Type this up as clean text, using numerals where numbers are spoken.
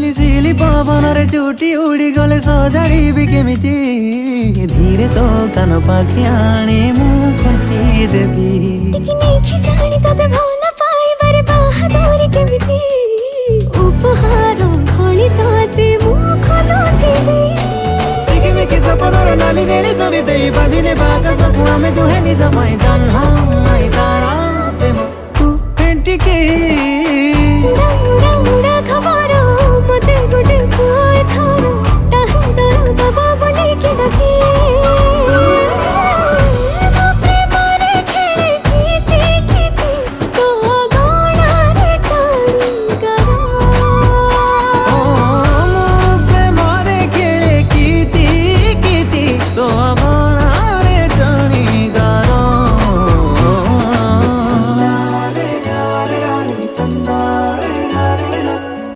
सिली सिली पवन रे चुटी उड़ी गले सजाड़ी केमिति धीरे तो कान पाखि आनी मु खुंची देबी जानी तते भल पाइबारे बाहादुरी केमिति उपहार भली तते मु खोलुथिबी सिकिमिकी सपनर नाली नेली जरी देई बांधिने बाका सबु आमे दुहे निज पई जन्हा